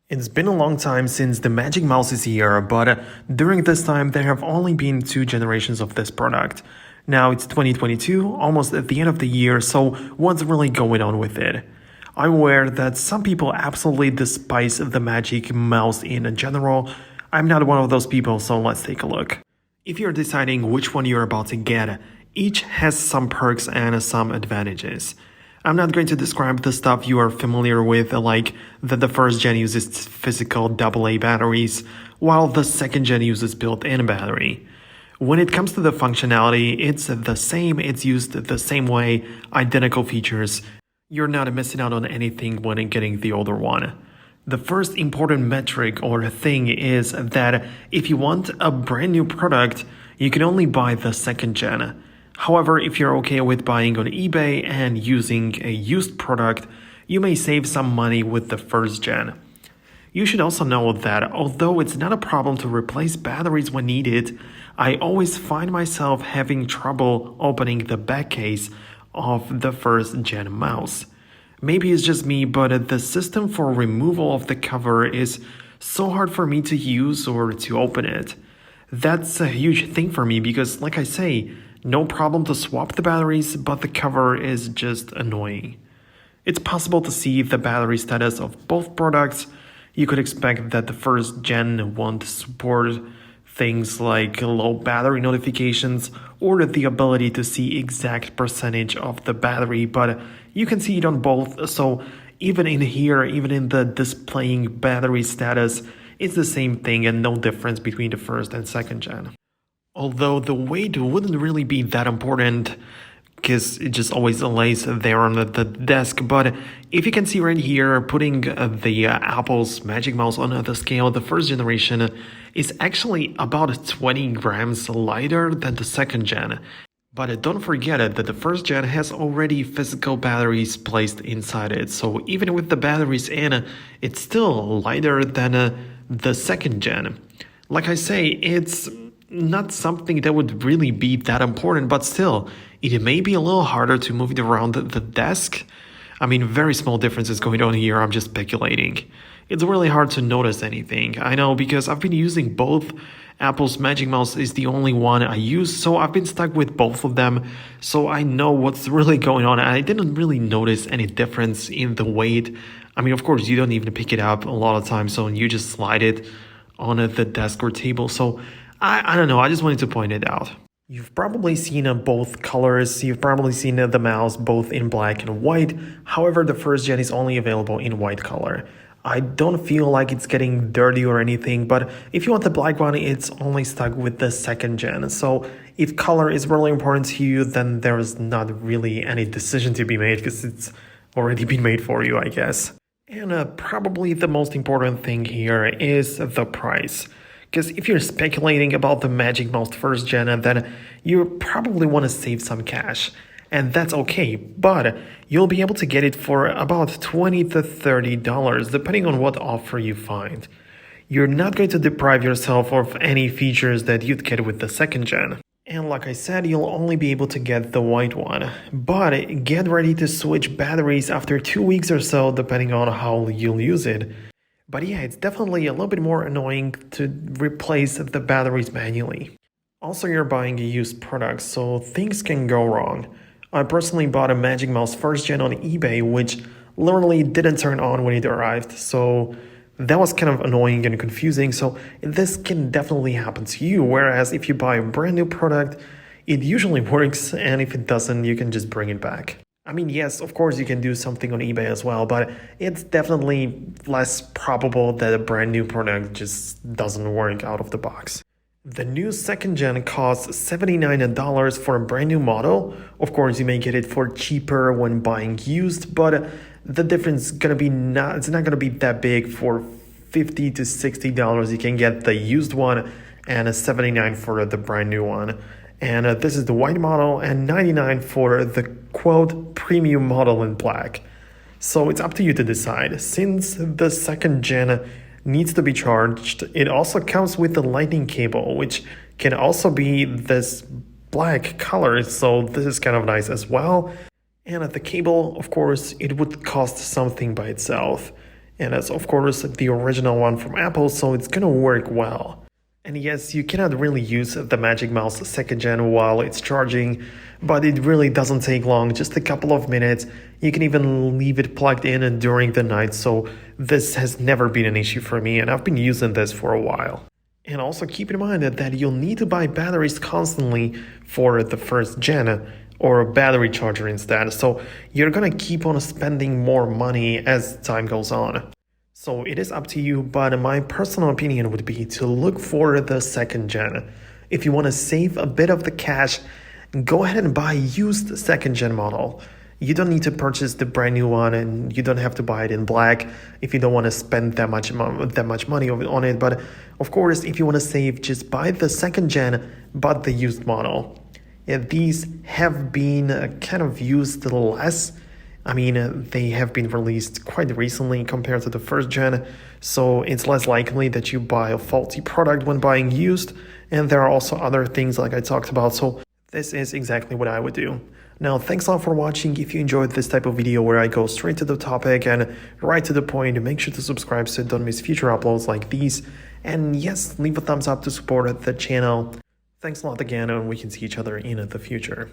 It's been a long time since the Magic Mouse is here, but during this time there have only been two generations of this product. Now it's 2022, almost at the end of the year, so what's really going on with it? I'm aware that some people absolutely despise the Magic Mouse in general. I'm not one of those people, so let's take a look. If you're deciding which one you're about to get, each has some perks and some advantages. I'm not going to describe the stuff you are familiar with, like that the first gen uses physical AA batteries, while the second gen uses built-in battery. When it comes to the functionality, it's the same, it's used the same way, identical features. You're not missing out on anything when getting the older one. The first important metric or thing is that if you want a brand new product, you can only buy the second gen. However, if you're okay with buying on eBay and using a used product, you may save some money with the first gen. You should also know that although it's not a problem to replace batteries when needed, I always find myself having trouble opening the back case of the first gen mouse. Maybe it's just me, but the system for removal of the cover is so hard for me to use or to open it. That's a huge thing for me because, like I say, no problem to swap the batteries, but the cover is just annoying. It's possible to see the battery status of both products. You could expect that the first gen won't support things like low battery notifications or the ability to see exact percentage of the battery, but you can see it on both. So even in here, even in the displaying battery status, it's the same thing and no difference between the first and second gen. Although the weight wouldn't really be that important because it just always lays there on the desk. But if you can see right here, putting the Apple's Magic Mouse on the scale, the first generation is actually about 20 grams lighter than the second gen. But don't forget that the first gen has already physical batteries placed inside it. So even with the batteries in, it's still lighter than the second gen. Like I say, it's not something that would really be that important, but still, it may be a little harder to move it around the desk. I mean, very small differences going on here, I'm just speculating. It's really hard to notice anything. I know because I've been using both. Apple's Magic Mouse is the only one I use, so I've been stuck with both of them, so I know what's really going on. I didn't really notice any difference in the weight. I mean, of course, you don't even pick it up a lot of times, so you just slide it on the desk or table, so I don't know, I just wanted to point it out. You've probably seen both colors, you've probably seen the mouse both in black and white, however the first gen is only available in white color. I don't feel like it's getting dirty or anything, but if you want the black one, it's only stuck with the second gen. So if color is really important to you, then there's not really any decision to be made because it's already been made for you, I guess. And probably the most important thing here is the price. Because if you're speculating about the Magic Mouse first gen, then you probably want to save some cash. And that's okay, but you'll be able to get it for about $20 to $30, depending on what offer you find. You're not going to deprive yourself of any features that you'd get with the second gen. And like I said, you'll only be able to get the white one. But get ready to switch batteries after 2 weeks or so, depending on how you'll use it. But yeah, it's definitely a little bit more annoying to replace the batteries manually. Also, you're buying a used product, so things can go wrong. I personally bought a Magic Mouse first gen on eBay, which literally didn't turn on when it arrived, so that was kind of annoying and confusing. So this can definitely happen to you, whereas if you buy a brand new product, it usually works, and if it doesn't, you can just bring it back. I mean, yes, of course you can do something on eBay as well, but it's definitely less probable that a brand new product just doesn't work out of the box. The new second gen costs $79 for a brand new model. Of course, you may get it for cheaper when buying used, but the difference it's not gonna be that big. For $50 to $60, you can get the used one and a $79 for the brand new one. And this is the white model and $99 for the quote premium model in black. So it's up to you to decide. Since the second gen needs to be charged, it also comes with the lightning cable, which can also be this black color. So this is kind of nice as well. And the cable, of course, it would cost something by itself. And that's of course the original one from Apple, so it's gonna work well. And yes, you cannot really use the Magic Mouse second gen while it's charging, but it really doesn't take long, just a couple of minutes. You can even leave it plugged in during the night, so this has never been an issue for me, and I've been using this for a while. And also keep in mind that you'll need to buy batteries constantly for the first gen, or a battery charger instead, so you're gonna keep on spending more money as time goes on. So it is up to you, but my personal opinion would be to look for the second gen. If you want to save a bit of the cash, go ahead and buy a used second gen model. You don't need to purchase the brand new one, and you don't have to buy it in black if you don't want to spend that much money on it. But of course, if you want to save, just buy the second gen, but the used model. Yeah, these have been kind of used less. I mean, they have been released quite recently compared to the first gen, so it's less likely that you buy a faulty product when buying used, and there are also other things like I talked about, so this is exactly what I would do. Now, thanks a lot for watching. If you enjoyed this type of video where I go straight to the topic and right to the point, make sure to subscribe so you don't miss future uploads like these, and yes, leave a thumbs up to support the channel. Thanks a lot again, and we can see each other in the future.